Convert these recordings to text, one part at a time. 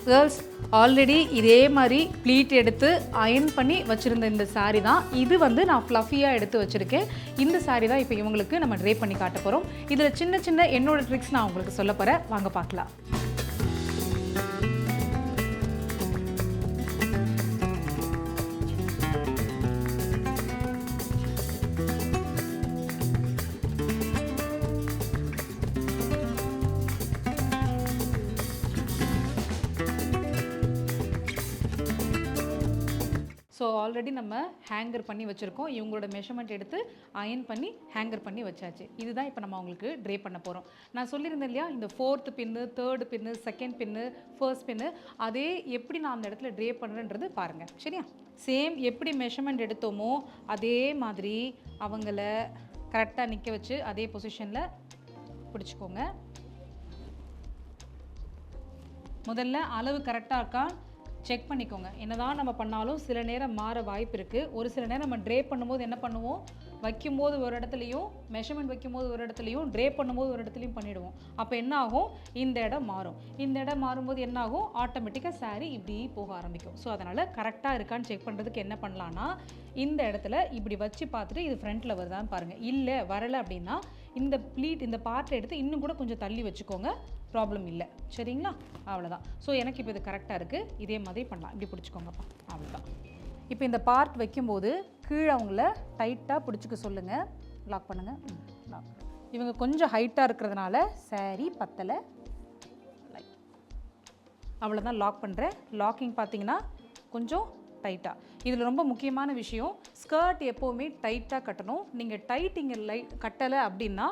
Girls already இதே மாதிரி pleat எடுத்து அயன் பண்ணி வச்சுருந்த இந்த சாரீ தான். இது வந்து நான் ஃப்ளஃபியாக எடுத்து வச்சுருக்கேன். இந்த சாரீ தான் இப்போ இவங்களுக்கு நம்ம ட்ரே பண்ணி காட்ட போகிறோம். இதில் சின்ன சின்ன என்னோட ட்ரிக்ஸ் நான் உங்களுக்கு சொல்ல போகிறேன். வாங்க பார்க்கலாம். ஸோ ஆல்ரெடி நம்ம ஹேங்கர் பண்ணி வச்சுருக்கோம். இவங்களோட மெஷர்மெண்ட் எடுத்து அயன் பண்ணி ஹேங்கர் பண்ணி வச்சாச்சு. இதுதான் இப்போ நம்ம அவங்களுக்கு ட்ரே பண்ண போகிறோம். நான் சொல்லியிருந்தேன் இல்லையா, இந்த 4th பின்னு, 3rd பின்னு, 2nd பின்னு, 1st பின்னு, அதே எப்படி நான் அந்த இடத்துல ட்ரே பண்ணுறேன்றது பாருங்கள். சரியா? சேம் எப்படி மெஷர்மெண்ட் எடுத்தோமோ அதே மாதிரி அவங்கள கரெக்டாக நிற்க வச்சு அதே பொசிஷனில் பிடிச்சிக்கோங்க. முதல்ல அளவு கரெக்டாக இருக்கா செக் பண்ணிக்கோங்க. என்னதான் நம்ம பண்ணாலும் சில நேரம் மாற வாய்ப்பு இருக்குது. ஒரு சில நேரம் நம்ம ட்ரே பண்ணும்போது என்ன பண்ணுவோம், வைக்கும்போது ஒரு இடத்துலையும், மெஷர்மெண்ட் வைக்கும்போது ஒரு இடத்துலையும், ட்ரே பண்ணும்போது ஒரு இடத்துலையும் பண்ணிவிடுவோம். அப்போ என்ன ஆகும், இந்த இடம் மாறும். இந்த இடம் மாறும்போது என்ன ஆகும், ஆட்டோமேட்டிக்காக சாரீ இப்படி போக ஆரம்பிக்கும். ஸோ அதனால் கரெக்டாக இருக்கான்னு செக் பண்ணுறதுக்கு என்ன பண்ணலான்னா, இந்த இடத்துல இப்படி வச்சு பார்த்துட்டு இது ஃப்ரண்ட்டில் வருதான்னு பாருங்கள். இல்லை வரலை அப்படின்னா இந்த ப்ளீட் இந்த பார்ட்டை எடுத்து இன்னும் கூட கொஞ்சம் தள்ளி வச்சுக்கோங்க. ப்ராப்ளம் இல்லை. சரிங்களா? அவ்வளோதான். ஸோ எனக்கு இப்போ இது கரெக்டாக இருக்குது. இதே மாதிரி பண்ணலாம். இப்படி பிடிச்சிக்கோங்கப்பா. அவ்வளோதான். இப்போ இந்த பார்ட் வைக்கும்போது கீழே அவங்கள டைட்டாக பிடிச்சிக்க சொல்லுங்கள். லாக் பண்ணுங்கள். லாக். இவங்க கொஞ்சம் ஹைட்டாக இருக்கிறதுனால சாரீ பத்தலை. அவ்வளோதான். லாக் பண்ணுறேன். லாக்கிங் பார்த்தீங்கன்னா கொஞ்சம் டைட்டாக. இதில் ரொம்ப முக்கியமான விஷயம், ஸ்கர்ட் எப்போவுமே டைட்டாக கட்டணும். நீங்கள் டைட் இங்கே கட்டலை அப்படின்னா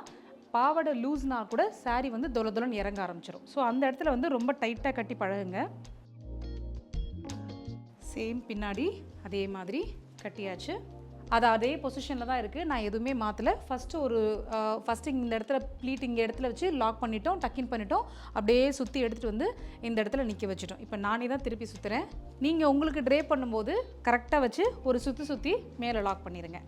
பாவாடை லூஸ்னா கூட சாரீ வந்து தொலன்னு இறங்க ஆரம்பிச்சிடும். ஸோ அந்த இடத்துல வந்து ரொம்ப டைட்டாக கட்டி பழகுங்க. சேம் பின்னாடி அதே மாதிரி கட்டியாச்சு. அது அதே பொசிஷனில் தான் இருக்குது. நான் எதுவுமே மாற்றலை. ஃபஸ்ட்டு இந்த இடத்துல ப்ளீட் இங்கே இடத்துல வச்சு லாக் பண்ணிட்டோம், டக்கின் பண்ணிட்டோம். அப்படியே சுற்றி எடுத்துகிட்டு வந்து இந்த இடத்துல நிற்க வச்சுட்டோம். இப்போ நானே தான் திருப்பி சுற்றுறேன். நீங்கள் உங்களுக்கு ட்ரே பண்ணும்போது கரெக்டாக வச்சு ஒரு சுற்றி மேலே லாக் பண்ணிடுங்க.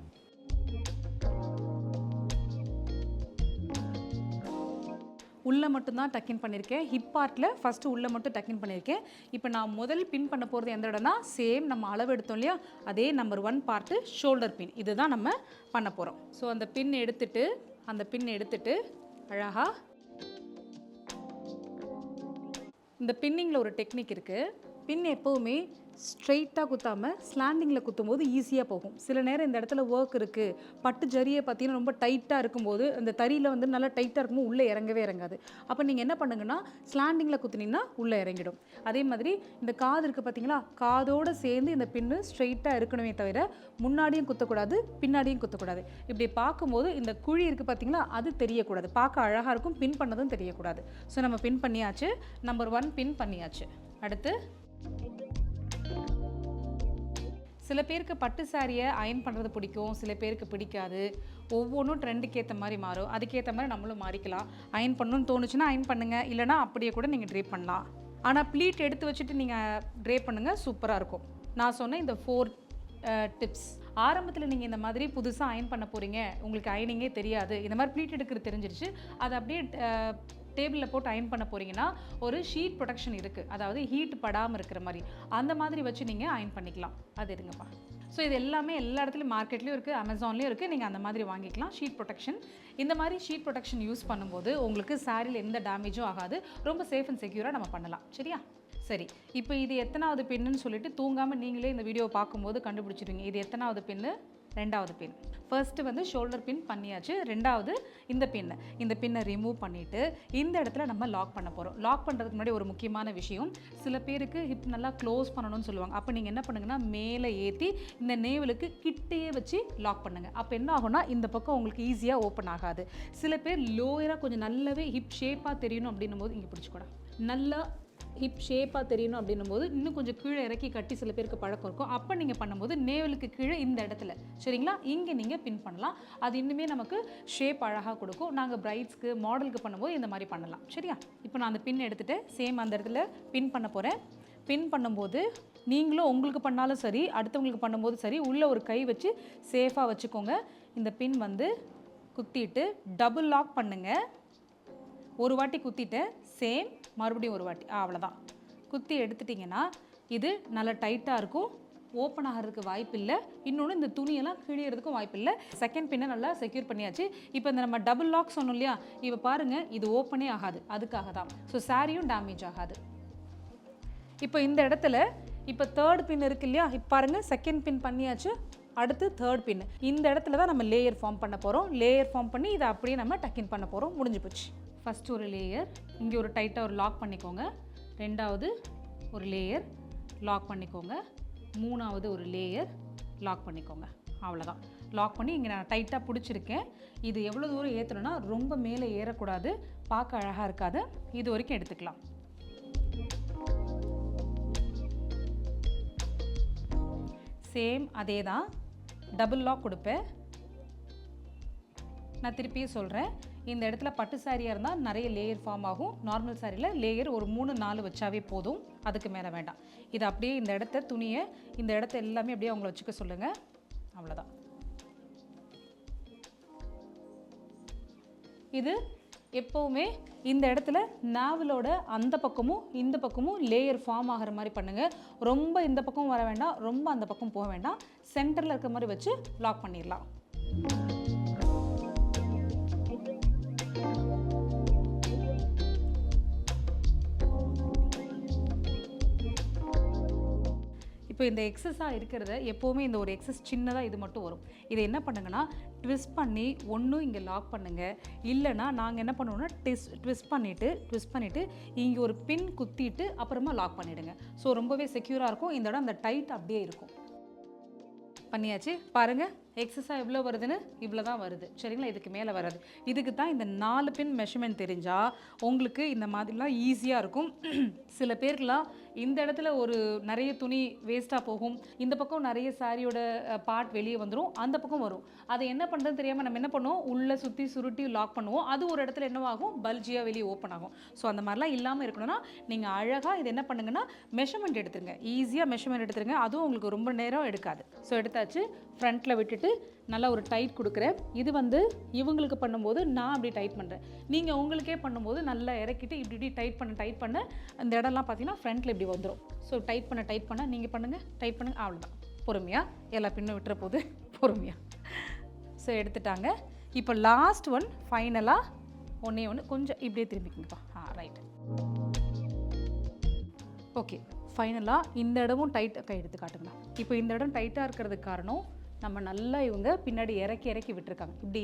உள்ளே மட்டும்தான் டக்கின் பண்ணியிருக்கேன். ஹிப் பார்ட்டில் ஃபஸ்ட்டு உள்ளே மட்டும் டக்கின் பண்ணியிருக்கேன். இப்போ நான் முதல் பின் பண்ண போகிறது எந்த இடம்னா, சேம் நம்ம அளவு எடுத்தோம் இல்லையா, அதே நம்பர் 1 பார்ட்டு ஷோல்டர் பின். இதுதான் நம்ம பண்ண போகிறோம். ஸோ அந்த பின் எடுத்துட்டு அழகாக இந்த பின்னிங்கில் ஒரு டெக்னிக் இருக்குது. பின் எப்போவுமே ஸ்ட்ரெயிட்டாக குத்தாமல் ஸ்லாண்டிங்கில் குத்தும்போது ஈஸியாக போகும். சில நேரம் இந்த இடத்துல ஒர்க் இருக்குது, பட்டு ஜரியை பார்த்தீங்கன்னா ரொம்ப டைட்டாக இருக்கும்போது அந்த தறியில் வந்து நல்லா டைட்டாக இருக்கும்போது உள்ளே இறங்கவே இறங்காது. அப்போ நீங்கள் என்ன பண்ணுங்கன்னா, ஸ்லாண்டிங்கில் குத்துனீங்கன்னா உள்ளே இறங்கிடும். அதே மாதிரி இந்த காது இருக்குது பார்த்தீங்களா, காதோடு சேர்ந்து இந்த பின்னு ஸ்ட்ரெயிட்டாக இருக்கணுமே தவிர முன்னாடியும் குத்தக்கூடாது, பின்னாடியும் குத்தக்கூடாது. இப்படி பார்க்கும்போது இந்த குழி இருக்குது பார்த்தீங்களா, அது தெரியக்கூடாது. பார்க்க அழகாக இருக்கும், பின் பண்ணதும் தெரியக்கூடாது. ஸோ நம்ம பின் பண்ணியாச்சு. நம்பர் 1 பின் பண்ணியாச்சு. அடுத்து சில பேருக்கு பட்டு சாரியை அயன் பண்ணுறது பிடிக்கும், சில பேருக்கு பிடிக்காது. ஒவ்வொன்றும் ட்ரெண்டுக்கு ஏற்ற மாதிரி மாறும். அதுக்கேற்ற மாதிரி நம்மளும் மாறிக்கலாம். அயன் பண்ணணும்னு தோணுச்சுன்னா அயன் பண்ணுங்கள், இல்லைனா அப்படியே கூட நீங்கள் ட்ரே பண்ணலாம். ஆனால் ப்ளீட் எடுத்து வச்சுட்டு நீங்கள் ட்ரே பண்ணுங்கள், சூப்பராக இருக்கும். நான் சொன்ன இந்த 4 டிப்ஸ். ஆரம்பத்தில் நீங்கள் இந்த மாதிரி புதுசாக அயன் பண்ண போகிறீங்க, உங்களுக்கு அயனிங்கே தெரியாது, இந்த மாதிரி ப்ளீட் எடுக்கிறது தெரிஞ்சிருச்சு, அதை அப்படியே டேபிளில் போட்டு அயன் பண்ண போகிறீங்கன்னா ஒரு ஷீட் ப்ரொடெக்ஷன் இருக்குது. அதாவது ஹீட் படாமல் இருக்கிற மாதிரி அந்த மாதிரி வச்சு நீங்கள் அயன் பண்ணிக்கலாம். அது எடுங்கப்பா. ஸோ இது எல்லாமே எல்லா இடத்துலையும் மார்க்கெட்லேயும் இருக்குது, அமேசான்லேயும் இருக்குது. நீங்கள் அந்த மாதிரி வாங்கிக்கலாம். Sheet protection. இந்த மாதிரி ஷீட் ப்ரொடெக்ஷன் யூஸ் பண்ணும்போது உங்களுக்கு சாரியில் எந்த டேமேஜும் ஆகாது. ரொம்ப சேஃப் அண்ட் செக்யூராக நம்ம பண்ணலாம். சரியா? சரி, இப்போ இது எத்தனாவது பின்னுன்னு சொல்லிட்டு தூங்காமல் நீங்களே இந்த வீடியோ பார்க்கும்போது கண்டுபிடிச்சிடுவீங்க. இது எத்தனாவது பின்னு? 2வது பின். ஃபர்ஸ்ட்டு வந்து ஷோல்டர் பின் பண்ணியாச்சு. 2வது இந்த பின்னை ரிமூவ் பண்ணிவிட்டு இந்த இடத்துல நம்ம லாக் பண்ண போகிறோம். லாக் பண்ணுறதுக்கு முன்னாடி ஒரு முக்கியமான விஷயம், சில பேருக்கு ஹிப் நல்லா க்ளோஸ் பண்ணணும்னு சொல்லுவாங்க. அப்போ நீங்கள் என்ன பண்ணுங்கன்னா, மேலே ஏற்றி இந்த நேவலுக்கு கிட்டையே வச்சு லாக் பண்ணுங்கள். அப்போ என்ன ஆகும்னா, இந்த பக்கம் உங்களுக்கு ஈஸியாக ஓப்பன் ஆகாது. சில பேர் லோயராக கொஞ்சம் நல்லாவே ஹிப் ஷேப்பாக தெரியணும் அப்படின்னும் போது இங்கே பிடிச்சிக்கூட நல்லா ஹிப் ஷேப்பாக தெரியணும் அப்படின்னும் போது இன்னும் கொஞ்சம் கீழே இறக்கி கட்டி சில பேருக்கு பழக்கம் இருக்கும். அப்போ நீங்கள் பண்ணும்போது நேவலுக்கு கீழே இந்த இடத்துல, சரிங்களா, இங்கே நீங்கள் பின் பண்ணலாம். அது இன்னுமே நமக்கு ஷேப் அழகாக கொடுக்கும். நாங்கள் பிரைட்ஸ்க்கு மாடலுக்கு பண்ணும்போது இந்த மாதிரி பண்ணலாம். சரியா? இப்போ நான் அந்த பின் எடுத்துகிட்டு சேம் அந்த இடத்துல பின் பண்ண போகிறேன். பின் பண்ணும்போது நீங்களும் உங்களுக்கு பண்ணாலும் சரி, அடுத்தவங்களுக்கு பண்ணும்போது சரி, உள்ளே ஒரு கை வச்சு சேஃபாக வச்சுக்கோங்க. இந்த பின் வந்து குத்திட்டு டபுள் லாக் பண்ணுங்கள். ஒரு வாட்டி குத்திட்டேன், சேம் மறுபடியும் ஒரு வாட்டி, அவ்வளோதான். குத்தி எடுத்துட்டிங்கன்னா இது நல்லா டைட்டாக இருக்கும், ஓப்பன் ஆகிறதுக்கு வாய்ப்பு இல்லை. இன்னொன்று இந்த துணியெல்லாம் கிழியறதுக்கும் வாய்ப்பு இல்லை. செகண்ட் பின்னை நல்லா செக்யூர் பண்ணியாச்சு. இப்போ இந்த நம்ம டபுள் லாக் சொன்னோம் இல்லையா, இப்போ பாருங்கள் இது ஓப்பனே ஆகாது, அதுக்காக தான். ஸோ சாரியும் டேமேஜ் ஆகாது. இப்போ இந்த இடத்துல இப்போ தேர்ட் பின் இருக்கு இல்லையா, இப்போ பாருங்கள் செகண்ட் பின் பண்ணியாச்சு, அடுத்து தேர்ட் பின். இந்த இடத்துல தான் நம்ம லேயர் ஃபார்ம் பண்ண போகிறோம். லேயர் ஃபார்ம் பண்ணி இதை அப்படியே நம்ம டக்கின் பண்ண போகிறோம். முடிஞ்சு போச்சு. ஃபஸ்ட்டு ஒரு லேயர் இங்கே ஒரு டைட்டாக ஒரு லாக் பண்ணிக்கோங்க. ரெண்டாவது ஒரு லேயர் லாக் பண்ணிக்கோங்க. மூணாவது ஒரு லேயர் லாக் பண்ணிக்கோங்க. அவ்வளோதான். லாக் பண்ணி இங்கே நான் டைட்டாக பிடிச்சிருக்கேன். இது எவ்வளோ தூரம் ஏற்றணும்னா ரொம்ப மேலே ஏறக்கூடாது, பார்க்க அழகாக இருக்காது. இது வரைக்கும் எடுத்துக்கலாம். சேம் அதே தான், டபுள் லாக் கொடுப்பேன். நான் திருப்பியும் சொல்கிறேன், இந்த இடத்துல பட்டு சாரியாக இருந்தால் நிறைய லேயர் ஃபார்ம் ஆகும். நார்மல் சாரியில் லேயர் ஒரு 3-4 வச்சாவே போதும், அதுக்கு மேலே வேண்டாம். இது அப்படியே இந்த இடத்த துணியை இந்த இடத்த எல்லாமே அப்படியே அவங்கள வச்சுக்க சொல்லுங்கள். அவ்வளோதான். இது எப்போவுமே இந்த இடத்துல நாவலோட அந்த பக்கமும் இந்த பக்கமும் லேயர் ஃபார்ம் ஆகிற மாதிரி பண்ணுங்கள். ரொம்ப இந்த பக்கம் வர வேண்டாம், ரொம்ப அந்த பக்கம் போக வேண்டாம். சென்டரில் இருக்க மாதிரி வச்சு லாக் பண்ணிடலாம். இப்போ இந்த எக்ஸஸாக இருக்கிறத எப்போவுமே இந்த ஒரு எக்ஸஸ் சின்னதாக இது மட்டும் வரும். இதை என்ன பண்ணுங்கன்னா ட்விஸ்ட் பண்ணி ஒன்றும் இங்கே லாக் பண்ணுங்கள். இல்லைனா நாங்கள் என்ன பண்ணுவோம்னா ட்விஸ்ட் பண்ணிவிட்டு இங்கே ஒரு பின் குத்திட்டு அப்புறமா லாக் பண்ணிவிடுங்க. ஸோ ரொம்பவே செக்யூராக இருக்கும். இந்த இடம் அந்த டைட் அப்படியே இருக்கும். பண்ணியாச்சு. பாருங்கள் எக்ஸஸாக எவ்வளோ வருதுன்னு, இவ்வளோ தான் வருது. சரிங்களா, இதுக்கு மேலே வராது. இதுக்கு தான் இந்த 4 பின் மெஷர்மெண்ட் தெரிஞ்சால் உங்களுக்கு இந்த மாதிரிலாம் ஈஸியாக இருக்கும். சில பேருக்குலாம் இந்த இடத்துல ஒரு நிறைய துணி வேஸ்ட்டாக போகும், இந்த பக்கம் நிறைய சாரியோட பார்ட் வெளியே வந்துடும், அந்த பக்கம் வரும். அதை என்ன பண்ணுறதுன்னு தெரியாமல் நம்ம என்ன பண்ணுவோம், உள்ளே சுற்றி சுருட்டி லாக் பண்ணுவோம். அது ஒரு இடத்துல என்னவாகும், பல்ஜியாக வெளியே ஓப்பன் ஆகும். ஸோ அந்த மாதிரிலாம் இல்லாமல் இருக்கணும்னா நீங்கள் அழகாக இது என்ன பண்ணுங்கன்னா மெஷர்மெண்ட் எடுத்துருங்க. ஈஸியாக மெஷர்மெண்ட் எடுத்துருங்க. அதுவும் உங்களுக்கு ரொம்ப நேரம் எடுக்காது. ஸோ எடுத்தாச்சு. ஃப்ரண்ட்டில் விட்டுட்டு நல்லா ஒரு டைட் கொடுக்குறேன். இது வந்து இவங்களுக்கு பண்ணும்போது நான் அப்படி டைட் பண்ணுறேன். நீங்கள் உங்களுக்கே பண்ணும்போது நல்லா இறக்கிட்டு இப்படி டைட் பண்ண அந்த இடம்லாம் பார்த்தீங்கன்னா ஃப்ரண்ட்டில் இப்படி வந்துடும். ஸோ டைட் பண்ண நீங்கள் பண்ணுங்கள், டைட் பண்ணுங்கள். அவ்வளோதான். பொறுமையாக எல்லா பின்னும் விட்டுற போது பொறுமையாக. ஸோ எடுத்துட்டாங்க. இப்போ லாஸ்ட் ஒன் ஃபைனலாக ஒன்று கொஞ்சம் இப்படியே திரும்பிக்கிங்கப்பா. ரைட். ஓகே, ஃபைனலாக இந்த இடமும் டைட்டாக எடுத்து காட்டுங்களா. இப்போ இந்த இடம் டைட்டாக இருக்கிறதுக்கு காரணம் நம்ம நல்லா இவங்க பின்னாடி இறக்கி விட்டுருக்காங்க. இப்படி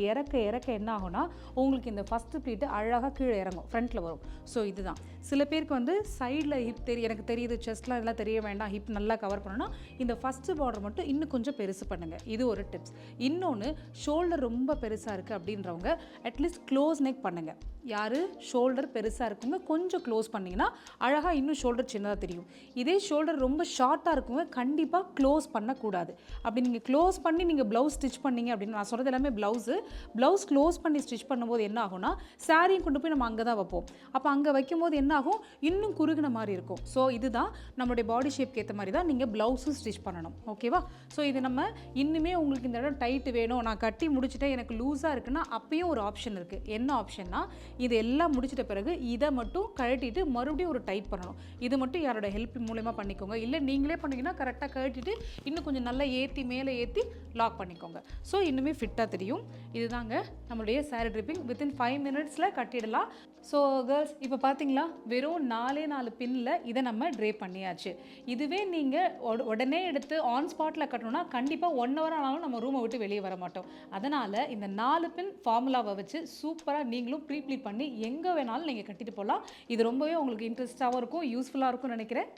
இறக்க என்ன ஆகும்னா உங்களுக்கு இந்த ஃபஸ்ட்டு ப்ளீட்டு அழகாக கீழே இறங்கும், ஃப்ரண்ட்டில் வரும். ஸோ இதுதான் சில பேருக்கு வந்து சைடில் ஹிப் எனக்கு தெரியுது, செஸ்ட்லாம் எல்லாம் தெரிய வேண்டாம், ஹிப் நல்லா கவர் பண்ணணும்னா இந்த ஃபஸ்ட்டு பார்டர் மட்டும் இன்னும் கொஞ்சம் பெருசு பண்ணுங்கள். இது ஒரு டிப்ஸ். இன்னொன்று, ஷோல்டர் ரொம்ப பெருசாக இருக்குது அப்படின்றவங்க அட்லீஸ்ட் க்ளோஸ் நெக் பண்ணுங்கள். யார் ஷோல்டர் பெருசாக இருக்குங்க கொஞ்சம் க்ளோஸ் பண்ணிங்கன்னா அழகாக இன்னும் ஷோல்டர் சின்னதாக தெரியும். இதே ஷோல்டர் ரொம்ப ஷார்ட்டாக இருக்குங்க கண்டிப்பாக க்ளோஸ் பண்ணக்கூடாது. அப்படி நீங்கள் க்ளோஸ் பண்ணி நீங்கள் ப்ளவுஸ் ஸ்டிச் பண்ணிங்க அப்படின்னு நான் சொல்கிறது எல்லாமே ப்ளவுஸ் க்ளோஸ் பண்ணி ஸ்டிச் பண்ணும்போது என்ன ஆகும்னா சாரியும் கொண்டு போய் நம்ம அங்கே தான் வைப்போம். அப்போ அங்கே வைக்கும்போது என்ன ஆகும், இன்னும் குறுகின மாதிரி இருக்கும். ஸோ இதுதான் நம்மளுடைய பாடி ஷேப்க்கு ஏற்ற மாதிரி தான் நீங்கள் ப்ளவுஸும் ஸ்டிச் பண்ணணும். ஓகேவா? ஸோ இது நம்ம இன்னுமே உங்களுக்கு இந்த இடம் டைட்டு வேணும், நான் கட்டி முடிச்சுட்டேன் எனக்கு லூஸாக இருக்குன்னா அப்பயும் ஒரு ஆப்ஷன் இருக்குது. என்ன ஆப்ஷன்னா, இது எல்லாம் முடிச்சிட்ட பிறகு இதை மட்டும் கழட்டிட்டு மறுபடியும் ஒரு டைட் பண்ணணும். இது மட்டும் யாரோட ஹெல்ப் மூலமாக பண்ணிக்கோங்க. இல்லை நீங்களே பண்ணிங்கன்னா கரெக்டாக கழட்டிட்டு இன்னும் கொஞ்சம் நல்லா மேலே ஏற்றி லாக் பண்ணிக்கோங்க. ஸோ இன்னுமே ஃபிட்டாக தெரியும். இதுதாங்க நம்மளுடைய சாரி ட்ரிப்பிங். வித்தின் 5 மினிட்ஸில் கட்டிடலாம். ஸோ கேர்ள்ஸ், இப்போ பார்த்தீங்களா வெறும் 4 பின்னில் இதை நம்ம ட்ரேப் பண்ணியாச்சு. இதுவே நீங்கள் உடனே எடுத்து ஆன் ஸ்பாட்டில் கட்டணும்னா கண்டிப்பாக 1 hour ஆனாலும் நம்ம ரூமை விட்டு வெளியே வர மாட்டோம். அதனால் இந்த 4 பின் ஃபார்முலாவை வச்சு சூப்பராக நீங்களும் ப்ளீட் பண்ணி எங்கே வேணாலும் நீங்கள் கட்டிட்டு போகலாம். இது ரொம்பவே உங்களுக்கு இன்ட்ரெஸ்டாகவும் இருக்கும், யூஸ்ஃபுல்லாக இருக்கும்னு நினைக்கிறேன்.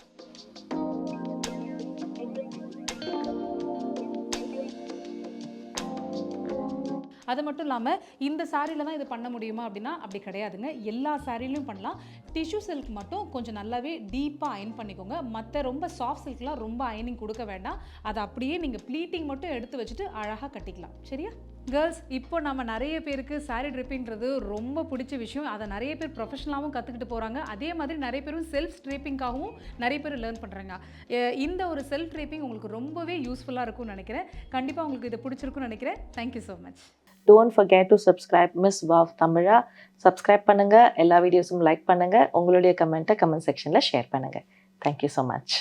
அது மட்டும் இல்லாமல் இந்த சாரியில் தான் இது பண்ண முடியுமா அப்படின்னா அப்படி கிடையாதுங்க. எல்லா சாரிலையும் பண்ணலாம். டிஷ்யூ சில்க் மட்டும் கொஞ்சம் நல்லாவே டீப்பாக அயன் பண்ணிக்கோங்க. மற்ற ரொம்ப சாஃப்ட் சில்க்லாம் ரொம்ப அயனிங் கொடுக்க வேண்டாம். அதை அப்படியே நீங்கள் ப்ளீட்டிங் மட்டும் எடுத்து வச்சுட்டு அழகாக கட்டிக்கலாம். சரியா கேர்ள்ஸ்? இப்போ நம்ம நிறைய பேருக்கு சாரி ட்ரிப்பிங்கிறது ரொம்ப பிடிச்ச விஷயம். அதை நிறைய பேர் ப்ரொஃபஷனலாகவும் கற்றுக்கிட்டு போகிறாங்க. அதே மாதிரி நிறைய பேரும் செல்ஃப் ட்ரேப்பிங்காகவும் நிறைய பேர் லேர்ன் பண்ணுறாங்க. இந்த ஒரு செல்ஃப் ட்ரேப்பிங் உங்களுக்கு ரொம்பவே யூஸ்ஃபுல்லாக இருக்கும்னு நினைக்கிறேன். கண்டிப்பாக உங்களுக்கு இது பிடிச்சிருக்குன்னு நினைக்கிறேன். Thank you so much. Don't forget to subscribe Miss Vav Tamila. Subscribe பண்ணுங்க, எல்லா வீடியோஸும் லைக் பண்ணுங்க, உங்களுடைய கமெண்ட்டை கமெண்ட் செக்ஷனில் ஷேர் பண்ணுங்க. Thank you so much.